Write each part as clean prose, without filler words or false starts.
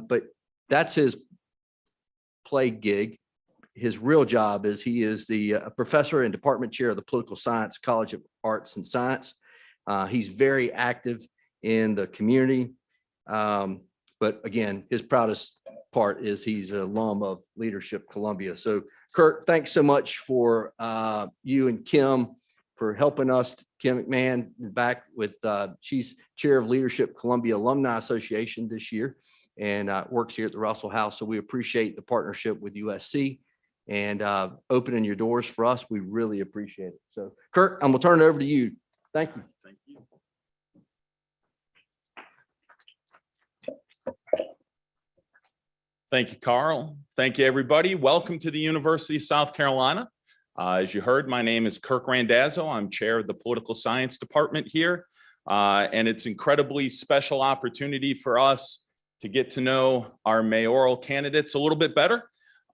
but that's his play gig. His real job is he is the professor and department chair of the Political Science College of Arts and Science. He's very active in the community. But again, his proudest part is he's an alum of Leadership Columbia. So Kurt, thanks so much for you and Kim for helping us. Kim McMahon back with, she's chair of Leadership Columbia Alumni Association this year and works here at the Russell House. So we appreciate the partnership with USC and opening your doors for us. We really appreciate it. So Kurt, I'm gonna turn it over to you. Thank you. Thank you. Thank you, Carl. Thank you, everybody. Welcome to the University of South Carolina. As you heard, my name is Kirk Randazzo. I'm chair of the Political Science Department here. And it's an incredibly special opportunity for us to get to know our mayoral candidates a little bit better.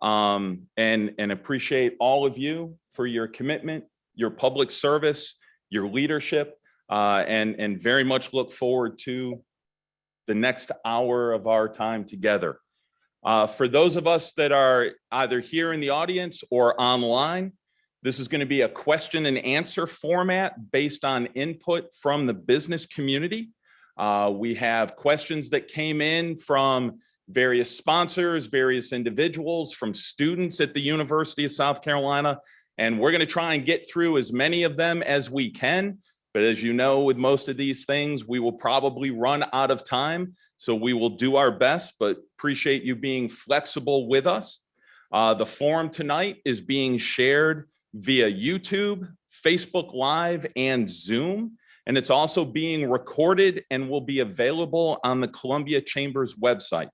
And appreciate all of you for your commitment, your public service, your leadership, and very much look forward to the next hour of our time together. For those of us that are either here in the audience or online, this is going to be a question and answer format based on input from the business community. We have questions that came in from various sponsors, various individuals, from students at the University of South Carolina, and we're going to try and get through as many of them as we can. But as you know, with most of these things, we will probably run out of time. So we will do our best, but appreciate you being flexible with us. The forum tonight is being shared via YouTube, Facebook Live, and Zoom. And it's also being recorded and will be available on the Columbia Chamber's website.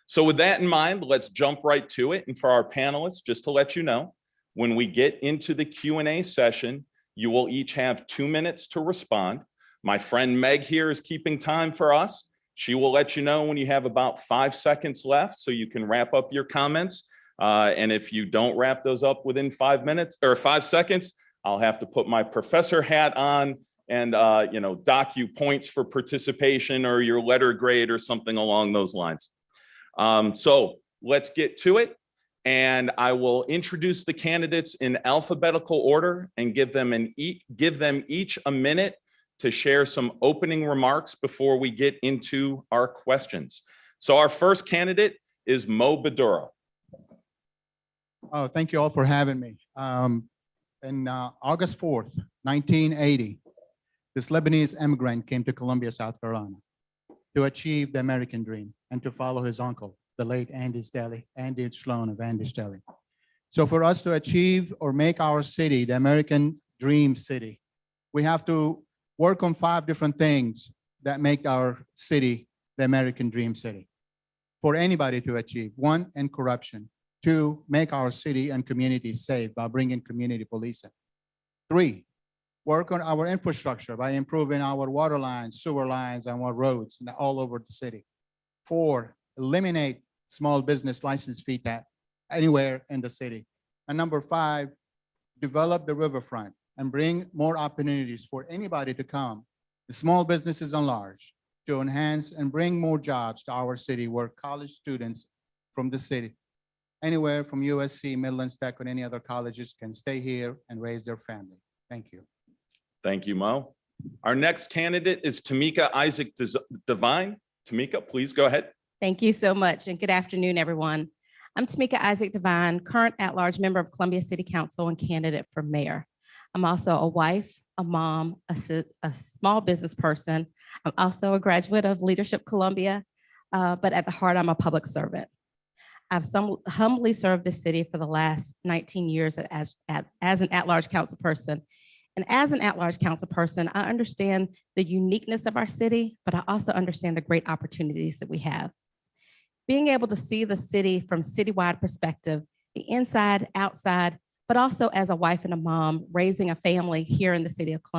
So with that in mind, let's jump right to it. And for our panelists, just to let you know, when we get into the Q&A session, you will each have 2 minutes to respond. My friend Meg here is keeping time for us. She will let you know when you have about 5 seconds left so you can wrap up your comments. And if you don't wrap those up within 5 minutes or 5 seconds, I'll have to put my professor hat on and dock you points for participation or your letter grade or something along those lines. So let's get to it. And I will introduce the candidates in alphabetical order and give them each a minute to share some opening remarks before we get into our questions. So our first candidate is Mo Badura. Oh, thank you all for having me. In August 4th, 1980, this Lebanese immigrant came to Columbia, South Carolina to achieve the American dream and to follow his uncle, the late Andy Sloan of Andy Stelly. So for us to achieve or make our city the American dream city, we have to work on 5 different things that make our city the American dream city for anybody to achieve. 1, end corruption. 2, make our city and community safe by bringing community policing. 3, work on our infrastructure by improving our water lines, sewer lines, and our roads all over the city. 4, eliminate small business license fee tax anywhere in the city. And number 5, develop the riverfront and bring more opportunities for anybody to come, the small businesses and large, to enhance and bring more jobs to our city where college students from the city, anywhere from USC, Midlands Tech, or any other colleges can stay here and raise their family. Thank you. Thank you, Mo. Our next candidate is Tamika Isaac Devine. Tamika, please go ahead. Thank you so much, and good afternoon, everyone. I'm Tamika Isaac Devine, current at-large member of Columbia City Council and candidate for mayor. I'm also a wife, a mom, a small business person. I'm also a graduate of Leadership Columbia, but at the heart, I'm a public servant. I've humbly served the city for the last 19 years as an at-large council person. And as an at-large council person, I understand the uniqueness of our city, but I also understand the great opportunities that we have. Being able to see the city from citywide perspective, the inside, outside, but also as a wife and a mom raising a family here in the city of Columbia.